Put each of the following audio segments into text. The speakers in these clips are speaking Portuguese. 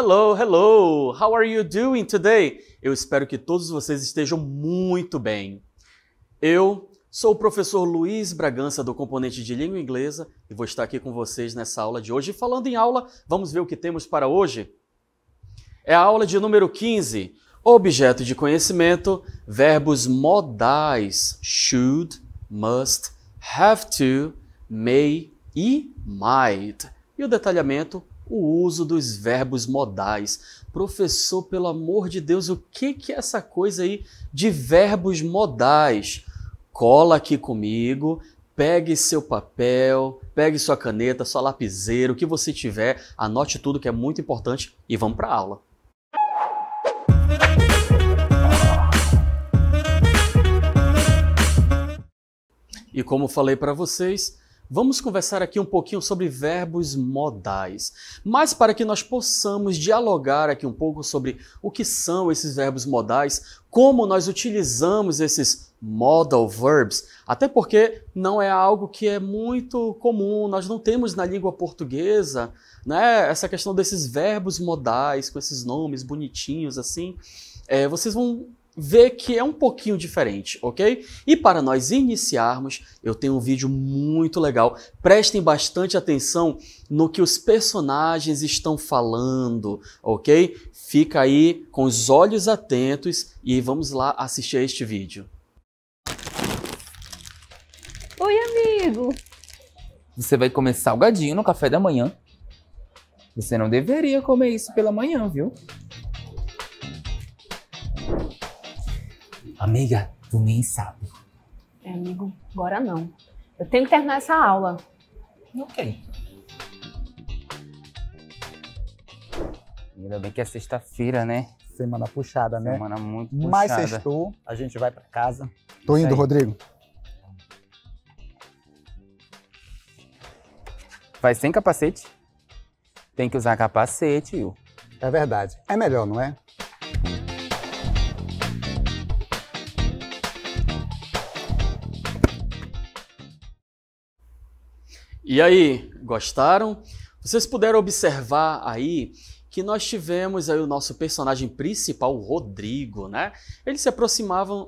hello, hello! How are you doing today? Eu espero que todos vocês estejam muito bem. Eu sou o professor Luiz Bragança do Componente de Língua Inglesa e vou estar aqui com vocês nessa aula de hoje. Falando em aula, vamos ver o que temos para hoje? É a aula de número 15, objeto de conhecimento, verbos modais, should, must, have to, may e might. E o detalhamento, o uso dos verbos modais. Professor, pelo amor de Deus, o que é essa coisa aí de verbos modais? Cola aqui comigo, pegue seu papel, pegue sua caneta, sua lapiseira, o que você tiver, anote tudo que é muito importante e vamos para a aula. E como falei para vocês, vamos conversar aqui um pouquinho sobre verbos modais. Mas para que nós possamos dialogar aqui um pouco sobre o que são esses verbos modais, como nós utilizamos esses modal verbs, até porque não é algo que é muito comum, nós não temos na língua portuguesa, né, essa questão desses verbos modais, com esses nomes bonitinhos assim. Vocês vão ver que é um pouquinho diferente, ok? E para nós iniciarmos, eu tenho um vídeo muito legal. Prestem bastante atenção no que os personagens estão falando, ok? Fica aí com os olhos atentos e vamos lá assistir a este vídeo. Oi, amigo! Você vai comer salgadinho no café da manhã? Você não deveria comer isso pela manhã, viu? Amiga, tu nem sabe. Amigo, agora não. Eu tenho que terminar essa aula. Ok. Ainda bem que é sexta-feira, né? Semana puxada, né? Semana muito puxada. Mas sextou, a gente vai pra casa. Tô indo, aí. Rodrigo. Vai sem capacete? Tem que usar capacete, Will. É verdade. É melhor, não é? E aí, gostaram? Vocês puderam observar aí que nós tivemos aí o nosso personagem principal, o Rodrigo, né? Ele se aproximava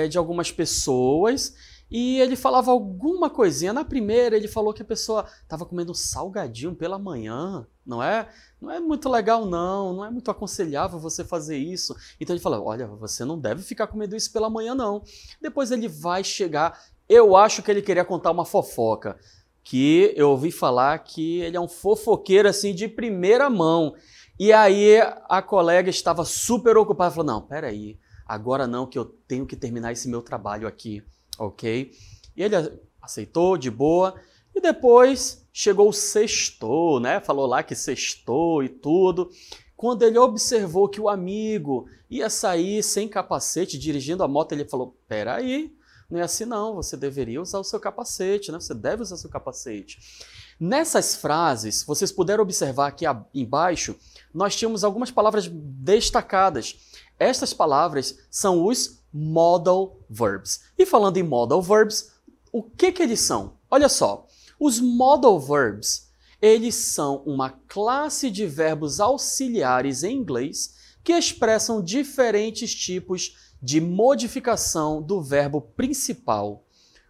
de algumas pessoas e ele falava alguma coisinha. Na primeira ele falou que a pessoa estava comendo um salgadinho pela manhã, não é? Não é muito legal não é muito aconselhável você fazer isso. Então ele falou, olha, você não deve ficar comendo isso pela manhã não. Depois ele vai chegar, eu acho que ele queria contar uma fofoca, que eu ouvi falar que ele é um fofoqueiro assim de primeira mão. E aí a colega estava super ocupada, falou, não, peraí, agora não, que eu tenho que terminar esse meu trabalho aqui, ok? E ele aceitou de boa, e depois chegou o sextou, né? Falou lá que sextou e tudo. Quando ele observou que o amigo ia sair sem capacete, dirigindo a moto, ele falou, peraí, não é assim não, você deveria usar o seu capacete, né? Você deve usar o seu capacete. Nessas frases, vocês puderam observar aqui embaixo, nós tínhamos algumas palavras destacadas. Estas palavras são os modal verbs. E falando em modal verbs, o que eles são? Olha só, os modal verbs, eles são uma classe de verbos auxiliares em inglês que expressam diferentes tipos de modificação do verbo principal,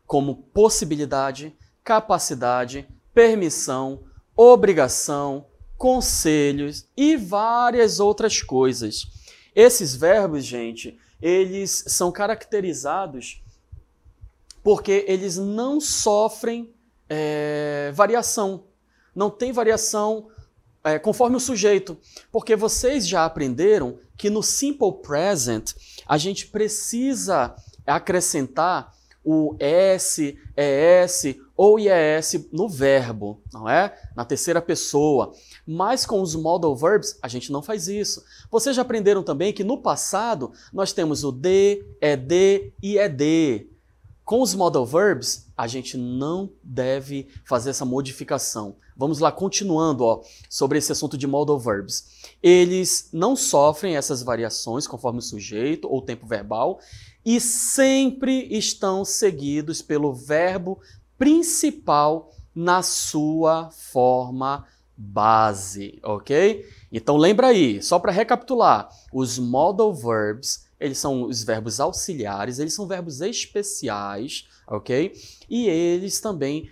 como possibilidade, capacidade, permissão, obrigação, conselhos e várias outras coisas. Esses verbos, gente, eles são caracterizados porque eles não sofrem variação. Não tem variação conforme o sujeito, porque vocês já aprenderam que no Simple Present a gente precisa acrescentar o S, ES ou IES no verbo, não é? Na terceira pessoa. Mas com os modal verbs a gente não faz isso. Vocês já aprenderam também que no passado nós temos o de, ED e ED. Com os modal verbs, a gente não deve fazer essa modificação. Vamos lá, continuando sobre esse assunto de modal verbs. Eles não sofrem essas variações conforme o sujeito ou tempo verbal e sempre estão seguidos pelo verbo principal na sua forma base, ok? Então lembra aí, só para recapitular, os modal verbs, eles são os verbos auxiliares, eles são verbos especiais, ok? E eles também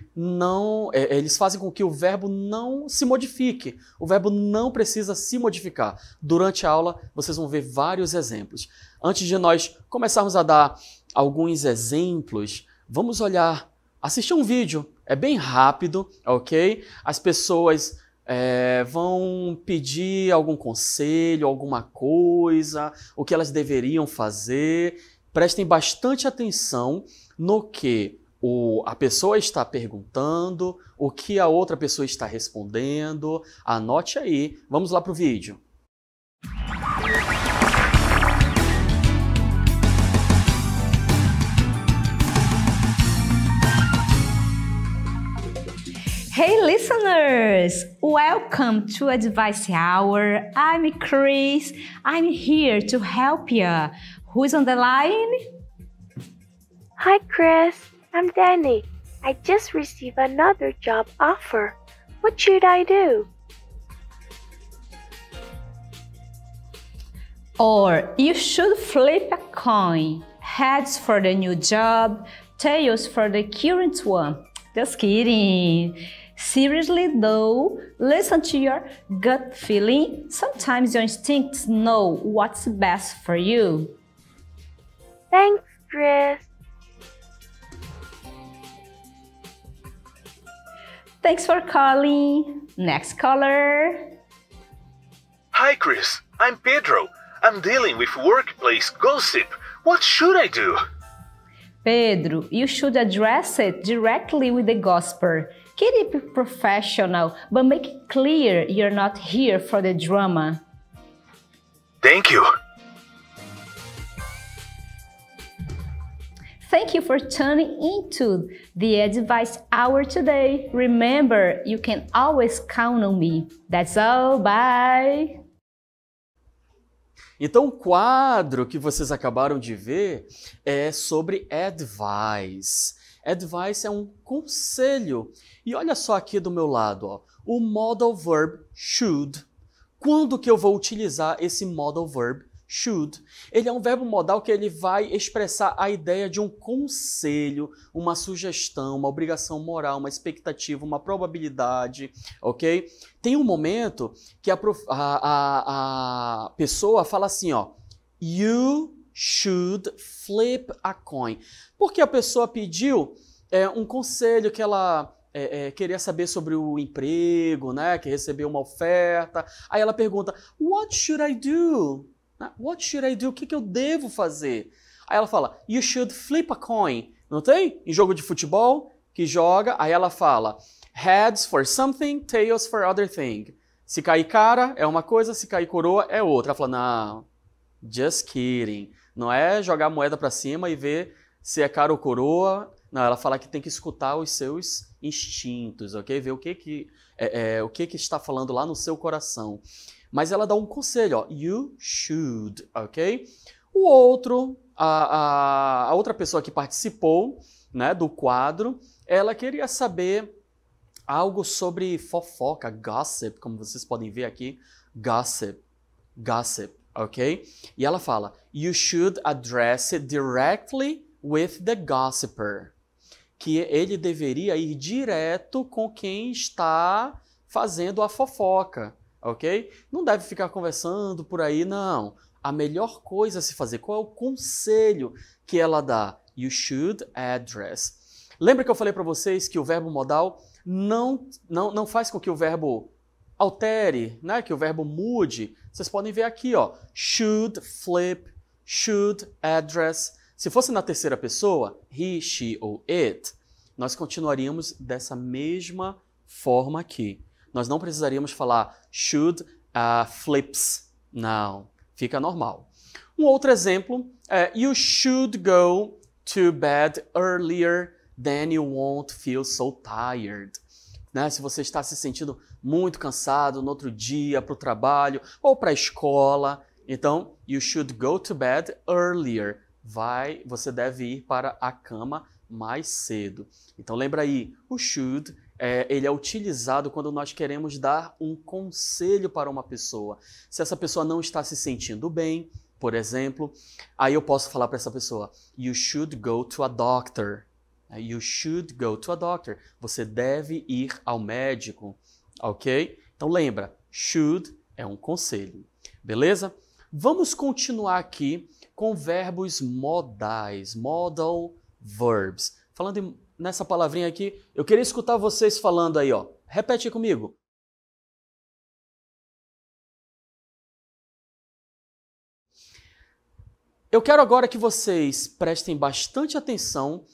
eles fazem com que o verbo não se modifique. O verbo não precisa se modificar. Durante a aula, vocês vão ver vários exemplos. Antes de nós começarmos a dar alguns exemplos, vamos assistir um vídeo. É bem rápido, ok? As pessoas vão pedir algum conselho, alguma coisa, o que elas deveriam fazer. Prestem bastante atenção no que a pessoa está perguntando, o que a outra pessoa está respondendo. Anote aí. Vamos lá para o vídeo. Hey listeners! Welcome to Advice Hour. I'm Chris. I'm here to help you. Who's on the line? Hi Chris, I'm Danny. I just received another job offer. What should I do? Or you should flip a coin. Heads for the new job, tails for the current one. Just kidding. Seriously though, listen to your gut feeling. Sometimes your instincts know what's best for you. Thanks, Chris. Thanks for calling. Next caller. Hi, Chris. I'm Pedro. I'm dealing with workplace gossip. What should I do? Pedro, you should address it directly with the gossiper. Keep it professional, but make it clear you're not here for the drama. Thank you. Thank you for tuning into the Advice Hour today. Remember, you can always count on me. That's all. Bye. Então, o quadro que vocês acabaram de ver é sobre advice. Advice é um conselho. E olha só aqui do meu lado, ó, o modal verb should. Quando que eu vou utilizar esse modal verb should? Ele é um verbo modal que ele vai expressar a ideia de um conselho, uma sugestão, uma obrigação moral, uma expectativa, uma probabilidade, ok? Tem um momento que a pessoa fala assim, ó, you should flip a coin. Porque a pessoa pediu um conselho que ela queria saber sobre o emprego, né? Que recebeu uma oferta. Aí ela pergunta, what should I do? What should I do? O que eu devo fazer? Aí ela fala, you should flip a coin. Não tem? Em jogo de futebol, que joga, aí ela fala, heads for something, tails for other thing. Se cair cara, é uma coisa, se cair coroa, é outra. Ela fala, não, just kidding. Não é jogar a moeda para cima e ver se é cara ou coroa. Não, ela fala que tem que escutar os seus instintos, ok? Ver o que está falando lá no seu coração. Mas ela dá um conselho, ó, you should, ok? O outro, a outra pessoa que participou, né, do quadro, ela queria saber algo sobre fofoca, gossip, como vocês podem ver aqui, gossip, ok? E ela fala, you should address it directly with the gossiper. Que ele deveria ir direto com quem está fazendo a fofoca. Ok? Não deve ficar conversando por aí, não. A melhor coisa a se fazer, qual é o conselho que ela dá? You should address. Lembra que eu falei para vocês que o verbo modal não faz com que o verbo altere, né? Que o verbo mude. Vocês podem ver aqui, ó, should flip, should address. Se fosse na terceira pessoa, he, she ou it, nós continuaríamos dessa mesma forma aqui. Nós não precisaríamos falar should flips. Não, fica normal. Um outro exemplo é you should go to bed earlier, then you won't feel so tired. Né? Se você está se sentindo muito cansado no outro dia para o trabalho ou para a escola, então you should go to bed earlier. Você deve ir para a cama mais cedo. Então lembra aí, o should ele é utilizado quando nós queremos dar um conselho para uma pessoa. Se essa pessoa não está se sentindo bem, por exemplo, aí eu posso falar para essa pessoa, you should go to a doctor. You should go to a doctor. Você deve ir ao médico, ok? Então lembra, should é um conselho, beleza? Vamos continuar aqui com verbos modais, modal verbs. Falando nessa palavrinha aqui, eu queria escutar vocês falando aí, ó. Repete aí comigo. Eu quero agora que vocês prestem bastante atenção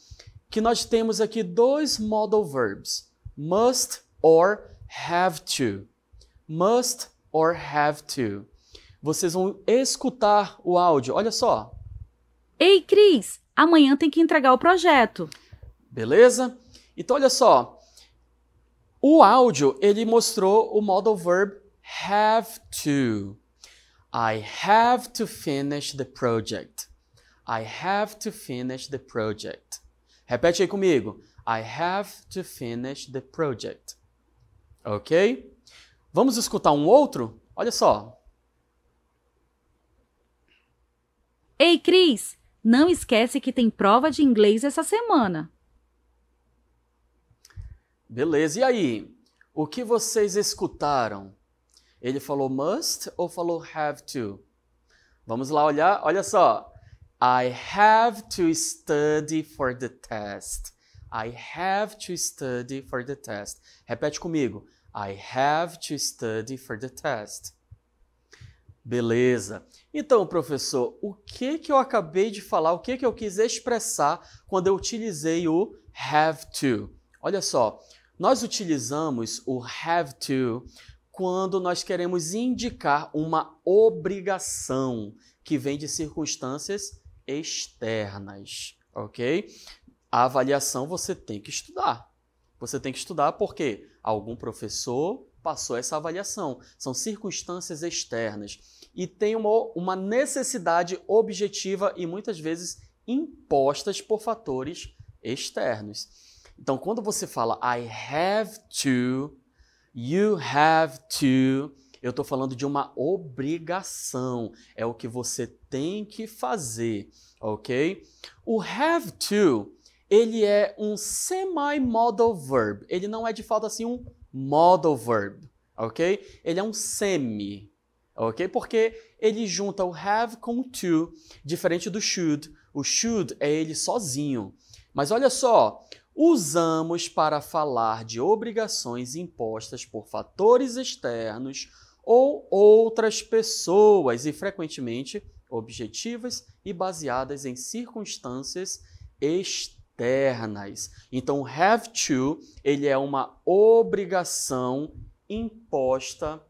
que nós temos aqui dois modal verbs, must or have to. Must or have to. Vocês vão escutar o áudio, olha só. Ei, Cris, amanhã tem que entregar o projeto. Beleza? Então, olha só. O áudio, ele mostrou o modal verb have to. I have to finish the project. I have to finish the project. Repete aí comigo. I have to finish the project. Ok? Vamos escutar um outro? Olha só. Ei, Cris, não esquece que tem prova de inglês essa semana. Beleza, e aí? O que vocês escutaram? Ele falou must ou falou have to? Vamos lá olhar, olha só. I have to study for the test. I have to study for the test. Repete comigo. I have to study for the test. Beleza. Então, professor, o que eu acabei de falar, o que eu quis expressar quando eu utilizei o have to? Olha só, nós utilizamos o have to quando nós queremos indicar uma obrigação que vem de circunstâncias externas, ok? A avaliação você tem que estudar. Você tem que estudar porque algum professor passou essa avaliação. São circunstâncias externas. E tem uma necessidade objetiva e muitas vezes impostas por fatores externos. Então, quando você fala I have to, you have to, eu estou falando de uma obrigação. É o que você tem que fazer, ok? O have to, ele é um semi-modal verb. Ele não é de fato assim um modal verb, ok? Ele é um semi, ok? Porque ele junta o have com o to, diferente do should. O should é ele sozinho. Mas olha só, usamos para falar de obrigações impostas por fatores externos ou outras pessoas e, frequentemente, objetivas e baseadas em circunstâncias externas. Então, have to, ele é uma obrigação imposta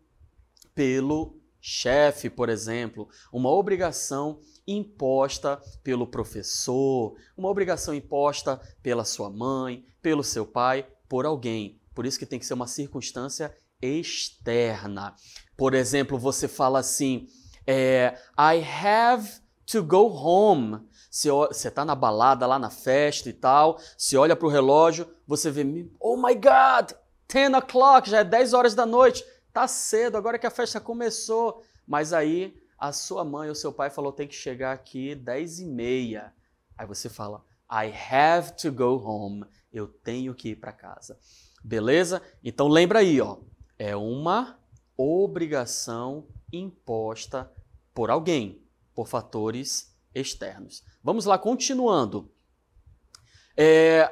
pelo chefe, por exemplo, uma obrigação imposta pelo professor, uma obrigação imposta pela sua mãe, pelo seu pai, por alguém. Por isso que tem que ser uma circunstância externa. Por exemplo, você fala assim, I have to go home. Você está na balada, lá na festa e tal, você olha para o relógio, você vê, oh my God, 10 o'clock, já é 10 horas da noite, tá cedo, agora que a festa começou. Mas aí a sua mãe ou seu pai falou, tem que chegar aqui 10h30. Aí você fala, I have to go home. Eu tenho que ir para casa. Beleza? Então lembra aí, ó, é uma obrigação imposta por alguém, por fatores externos. Vamos lá, continuando.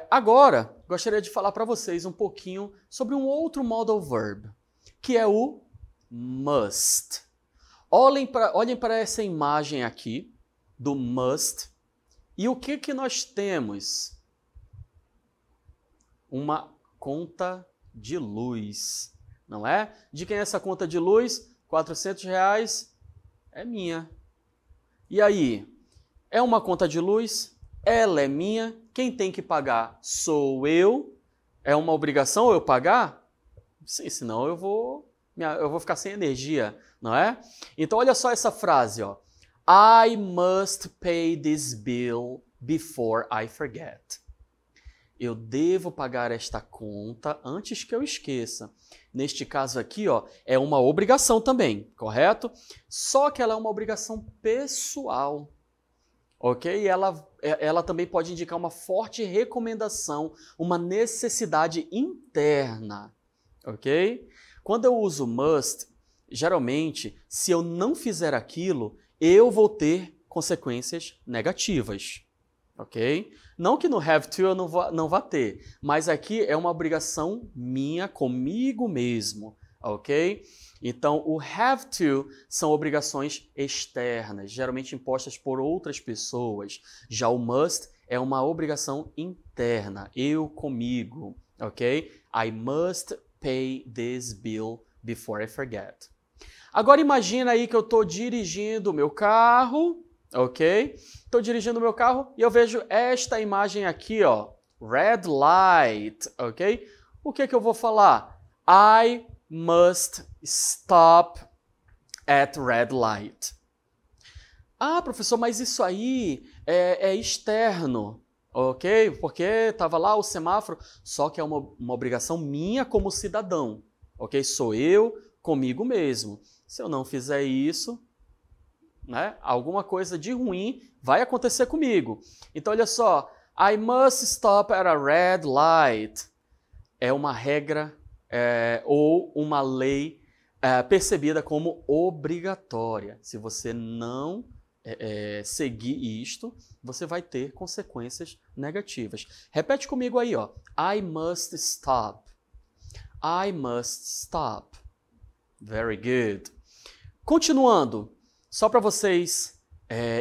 Agora, gostaria de falar para vocês um pouquinho sobre um outro modal verb, que é o must. Olhem para essa imagem aqui do must e o que nós temos? Uma conta de luz, não é? De quem é essa conta de luz? R$400 é minha. E aí? É uma conta de luz? Ela é minha? Quem tem que pagar sou eu? É uma obrigação eu pagar? Sim, senão eu vou ficar sem energia, não é? Então olha só essa frase, ó. I must pay this bill before I forget. Eu devo pagar esta conta antes que eu esqueça. Neste caso aqui, ó, é uma obrigação também, correto? Só que ela é uma obrigação pessoal, ok? E ela também pode indicar uma forte recomendação, uma necessidade interna, ok? Quando eu uso must, geralmente, se eu não fizer aquilo, eu vou ter consequências negativas. Ok? Não que no have to eu não vá ter, mas aqui é uma obrigação minha comigo mesmo, ok? Então, o have to são obrigações externas, geralmente impostas por outras pessoas. Já o must é uma obrigação interna, eu comigo, ok? I must pay this bill before I forget. Agora imagina aí que eu estou dirigindo o meu carro, ok? Estou dirigindo o meu carro e eu vejo esta imagem aqui, ó, red light, ok? O que eu vou falar? I must stop at red light. Ah, professor, mas isso aí é externo, ok? Porque estava lá o semáforo, só que é uma obrigação minha como cidadão, ok? Sou eu comigo mesmo. Se eu não fizer isso, né, alguma coisa de ruim vai acontecer comigo. Então, olha só, I must stop at a red light. É uma regra ou uma lei percebida como obrigatória. Se você não seguir isto, você vai ter consequências negativas. Repete comigo aí, ó. I must stop. I must stop. Very good. Continuando, só para vocês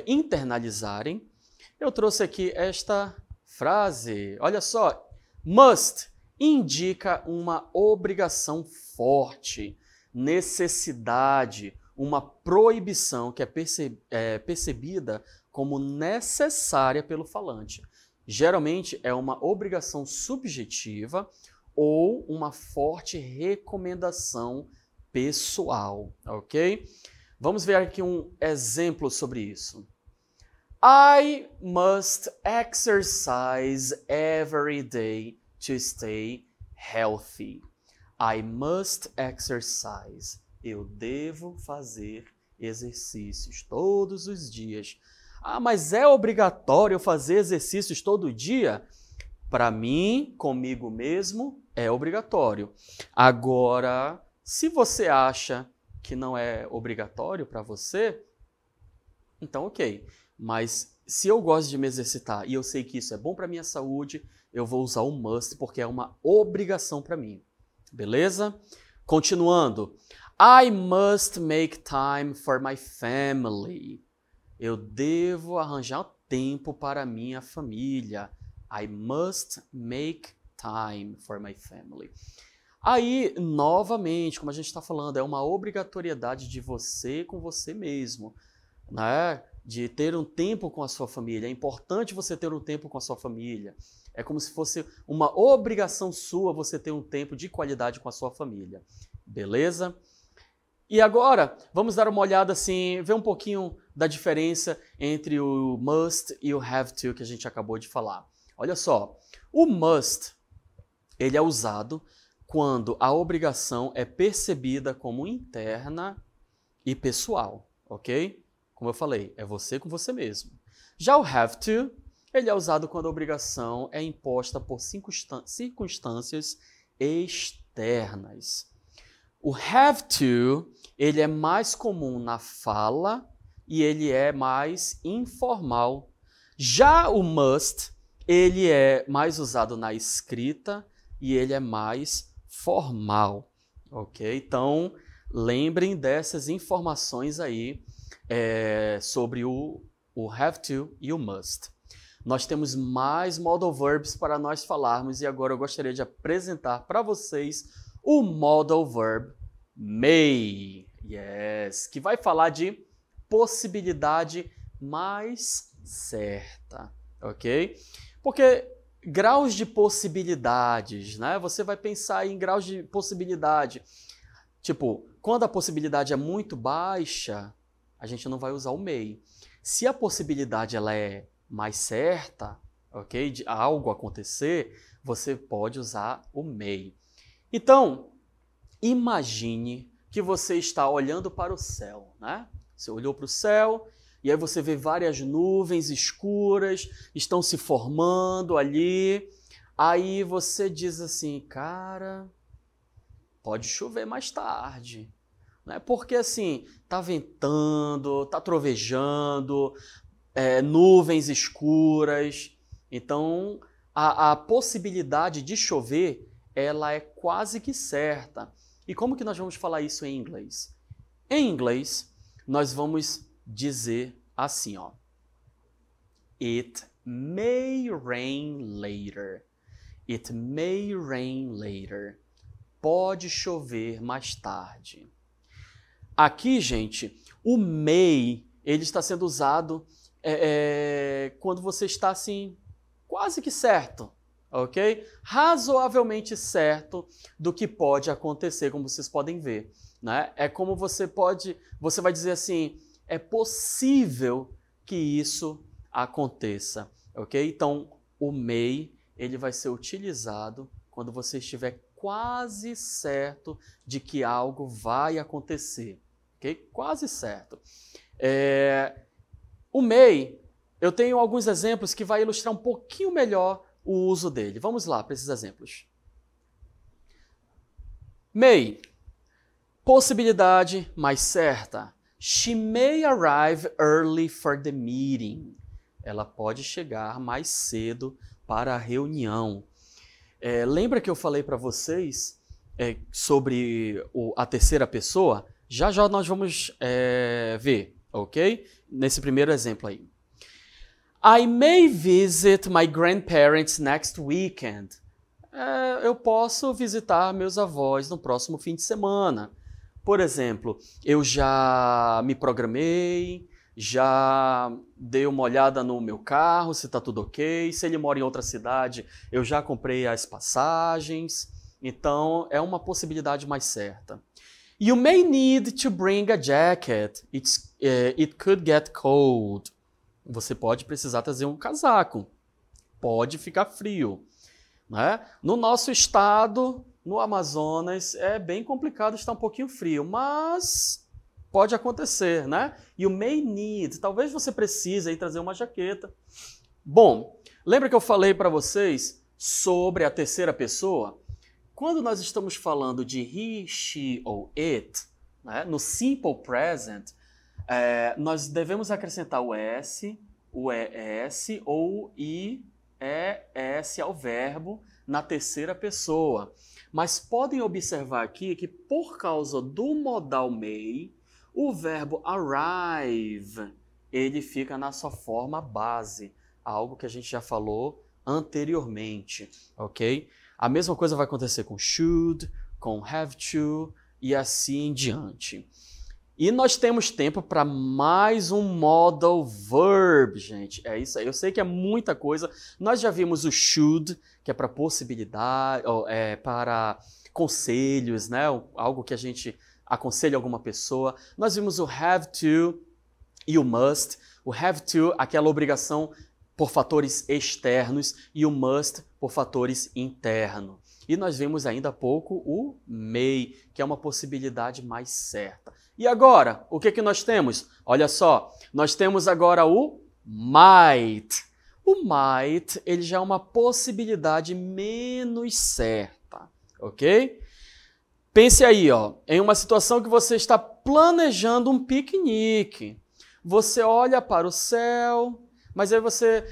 internalizarem, eu trouxe aqui esta frase. Olha só, must indica uma obrigação forte, necessidade, uma proibição que é percebida como necessária pelo falante. Geralmente é uma obrigação subjetiva ou uma forte recomendação pessoal, ok? Vamos ver aqui um exemplo sobre isso. I must exercise every day to stay healthy. I must exercise. Eu devo fazer exercícios todos os dias. Ah, mas é obrigatório fazer exercícios todo dia? Para mim, comigo mesmo, é obrigatório. Agora, se você acha que não é obrigatório para você, então ok. Mas se eu gosto de me exercitar e eu sei que isso é bom para minha saúde, eu vou usar o must porque é uma obrigação para mim. Beleza? Continuando. I must make time for my family. Eu devo arranjar tempo para a minha família. I must make time for my family. Aí, novamente, como a gente está falando, é uma obrigatoriedade de você com você mesmo, né? De ter um tempo com a sua família. É importante você ter um tempo com a sua família. É como se fosse uma obrigação sua você ter um tempo de qualidade com a sua família. Beleza? E agora, vamos dar uma olhada assim, ver um pouquinho da diferença entre o must e o have to que a gente acabou de falar. Olha só, o must, ele é usado quando a obrigação é percebida como interna e pessoal, ok? Como eu falei, é você com você mesmo. Já o have to, ele é usado quando a obrigação é imposta por circunstâncias externas. O have to, ele é mais comum na fala e ele é mais informal. Já o must, ele é mais usado na escrita e ele é mais formal, ok? Então, lembrem dessas informações aí sobre o have to e o must. Nós temos mais modal verbs para nós falarmos e agora eu gostaria de apresentar para vocês o modal verb may, yes, que vai falar de possibilidade mais certa, ok? Porque graus de possibilidades, né? Você vai pensar em graus de possibilidade. Tipo, quando a possibilidade é muito baixa, a gente não vai usar o may. Se a possibilidade ela é mais certa, ok, de algo acontecer, você pode usar o may. Então, imagine que você está olhando para o céu, né? Você olhou para o céu e aí você vê várias nuvens escuras, estão se formando ali. Aí você diz assim, cara, pode chover mais tarde, né? Porque assim, tá ventando, tá trovejando, nuvens escuras. Então, a possibilidade de chover, ela é quase que certa. E como que nós vamos falar isso em inglês? Em inglês, nós vamos dizer assim, ó. It may rain later. It may rain later. Pode chover mais tarde. Aqui, gente, o may, ele está sendo usado quando você está assim, quase que certo, ok? Razoavelmente certo do que pode acontecer, como vocês podem ver, né? É como você vai dizer assim, é possível que isso aconteça, ok? Então, o may, ele vai ser utilizado quando você estiver quase certo de que algo vai acontecer, ok? Quase certo. O may, eu tenho alguns exemplos que vai ilustrar um pouquinho melhor o uso dele. Vamos lá para esses exemplos. May, possibilidade mais certa. She may arrive early for the meeting. Ela pode chegar mais cedo para a reunião. Lembra que eu falei para vocês sobre a terceira pessoa? Já já nós vamos ver, ok? Nesse primeiro exemplo aí. I may visit my grandparents next weekend. Eu posso visitar meus avós no próximo fim de semana. Por exemplo, eu já me programei, já dei uma olhada no meu carro, se está tudo ok. Se ele mora em outra cidade, eu já comprei as passagens. Então, é uma possibilidade mais certa. You may need to bring a jacket. It could get cold. Você pode precisar trazer um casaco. Pode ficar frio, né? No nosso estado, no Amazonas, é bem complicado estar um pouquinho frio, mas pode acontecer, né? You may need. Talvez você precise aí trazer uma jaqueta. Bom, lembra que eu falei para vocês sobre a terceira pessoa? Quando nós estamos falando de he, she ou it, né, no simple present, nós devemos acrescentar o S, o ES ou IES ao verbo na terceira pessoa. Mas podem observar aqui que por causa do modal may, o verbo arrive, ele fica na sua forma base, algo que a gente já falou anteriormente, ok? A mesma coisa vai acontecer com should, com have to e assim em diante. E nós temos tempo para mais um modal verb, gente. É isso aí. Eu sei que é muita coisa. Nós já vimos o should, que é para possibilidade, para conselhos, né? Algo que a gente aconselha alguma pessoa. Nós vimos o have to e o must. O have to, aquela obrigação por fatores externos, e o must por fatores internos. E nós vimos ainda há pouco o may, que é uma possibilidade mais certa. E agora, o que nós temos? Olha só, nós temos agora o might. O might, ele já é uma possibilidade menos certa, ok? Pense aí, ó, em uma situação que você está planejando um piquenique. Você olha para o céu, mas aí você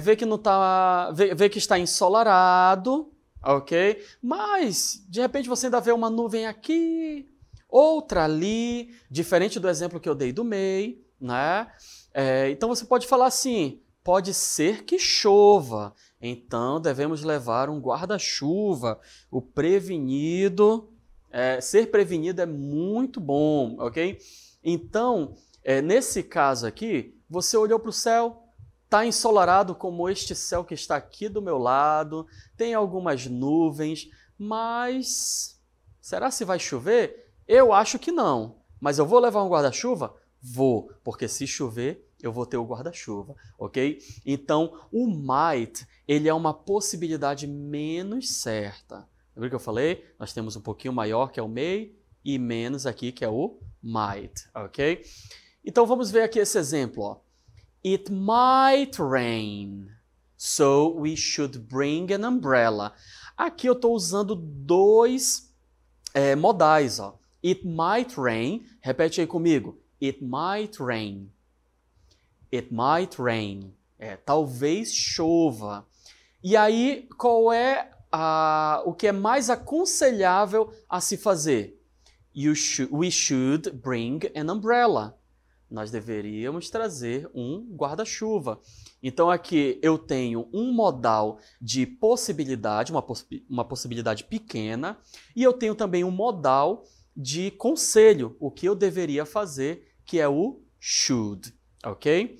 vê que não tá, vê que está ensolarado, ok? Mas, de repente, você ainda vê uma nuvem aqui, outra ali, diferente do exemplo que eu dei do may, né? Então você pode falar assim, pode ser que chova, então devemos levar um guarda-chuva. O prevenido, ser prevenido é muito bom, ok? Então, nesse caso aqui, você olhou para o céu, está ensolarado como este céu que está aqui do meu lado, tem algumas nuvens, mas será se vai chover? Eu acho que não, mas eu vou levar um guarda-chuva? Vou, porque se chover, eu vou ter o guarda-chuva, ok? Então, o might, ele é uma possibilidade menos certa. Lembra que eu falei? Nós temos um pouquinho maior, que é o may, e menos aqui, que é o might, ok? Então, vamos ver aqui esse exemplo, ó. It might rain, so we should bring an umbrella. Aqui eu estou usando dois modais, ó. It might rain, repete aí comigo. It might rain. It might rain. Talvez chova. E aí, qual é o que é mais aconselhável a se fazer? We should bring an umbrella. Nós deveríamos trazer um guarda-chuva. Então, aqui eu tenho um modal de possibilidade, uma possibilidade pequena, e eu tenho também um modal de conselho, o que eu deveria fazer, que é o should, ok?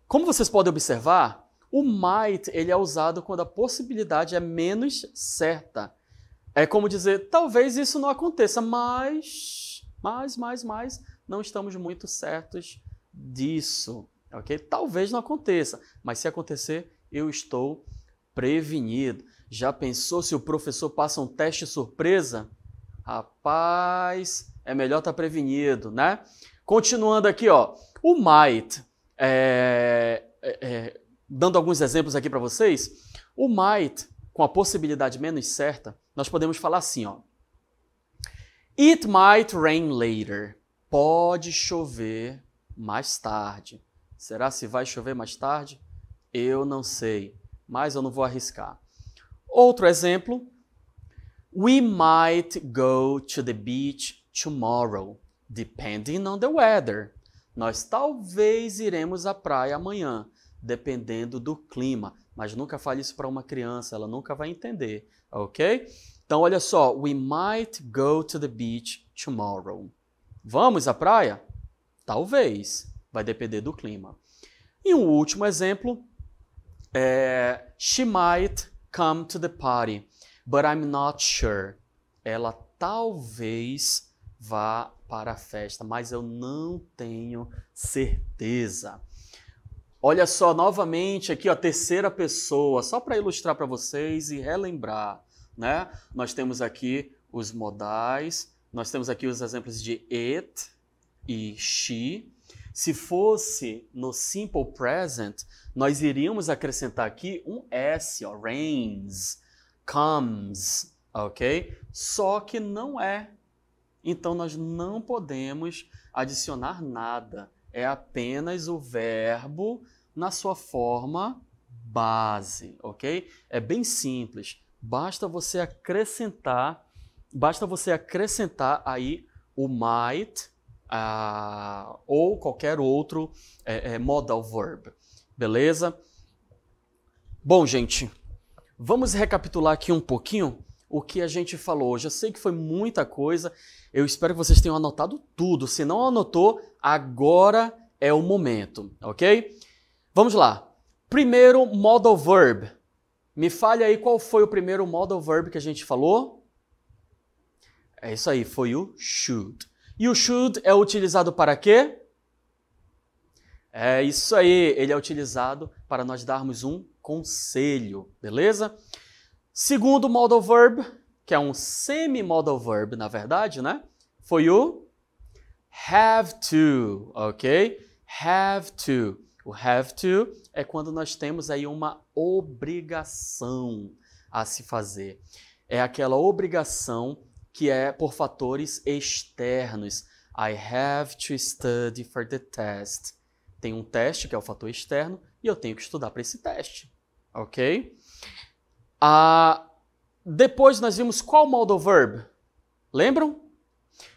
Como vocês podem observar, o might ele é usado quando a possibilidade é menos certa. É como dizer, talvez isso não aconteça, mas não estamos muito certos disso, ok? Talvez não aconteça, mas se acontecer, eu estou prevenido. Já pensou se o professor passa um teste surpresa? Rapaz, é melhor estar prevenido, né? Continuando aqui, ó, o might, dando alguns exemplos aqui para vocês, o might, com a possibilidade menos certa, nós podemos falar assim, ó. It might rain later. Pode chover mais tarde. Será se vai chover mais tarde? Eu não sei, mas eu não vou arriscar. Outro exemplo. We might go to the beach tomorrow, depending on the weather. Nós talvez iremos à praia amanhã, dependendo do clima. Mas nunca fale isso para uma criança, ela nunca vai entender, ok? Então, olha só. We might go to the beach tomorrow. Vamos à praia? Talvez. Vai depender do clima. E um último exemplo. She might come to the party, but I'm not sure. Ela talvez vá para a festa, mas eu não tenho certeza. Olha só, novamente aqui, ó, terceira pessoa, só para ilustrar para vocês e relembrar, né? Nós temos aqui os modais, nós temos aqui os exemplos de it e she. Se fosse no simple present, nós iríamos acrescentar aqui um s, ó, rains, comes, ok? Só que não é. Então, nós não podemos adicionar nada. É apenas o verbo na sua forma base, ok? É bem simples. Basta você acrescentar aí o might ou qualquer outro modal verb. Beleza? Bom, gente, vamos recapitular aqui um pouquinho o que a gente falou hoje. Eu sei que foi muita coisa. Eu espero que vocês tenham anotado tudo. Se não anotou, agora é o momento, ok? Vamos lá. Primeiro modal verb. Me fale aí qual foi o primeiro modal verb que a gente falou. É isso aí, foi o should. E o should é utilizado para quê? É isso aí, ele é utilizado para nós darmos um conselho, beleza? Segundo modal verb, que é um semi-modal verb, na verdade, né? Foi o have to, ok? Have to. O have to é quando nós temos aí uma obrigação a se fazer. É aquela obrigação que é por fatores externos. I have to study for the test. Tem um teste, que é o fator externo, e eu tenho que estudar para esse teste, ok? Depois nós vimos qual modal verb? Lembram?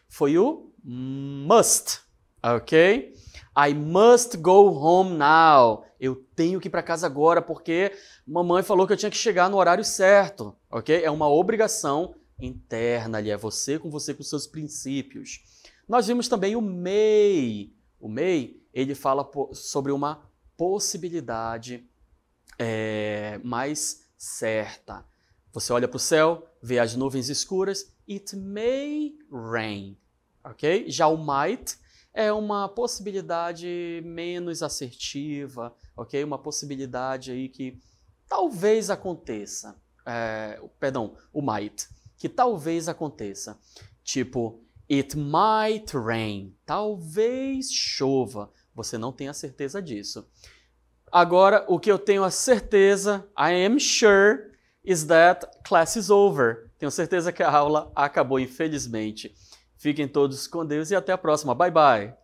Foi o must, ok? I must go home now. Eu tenho que ir para casa agora porque mamãe falou que eu tinha que chegar no horário certo, ok? É uma obrigação interna ali, é você com seus princípios. Nós vimos também o may. O may, ele fala sobre uma possibilidade mais certa. Você olha para o céu, vê as nuvens escuras, it may rain, ok? Já o might é uma possibilidade menos assertiva, ok? Uma possibilidade aí que talvez aconteça. O might, que talvez aconteça. Tipo, it might rain, talvez chova. Você não tem a certeza disso. Agora, o que eu tenho a certeza, I am sure, is that class is over. Tenho certeza que a aula acabou, infelizmente. Fiquem todos com Deus e até a próxima. Bye, bye!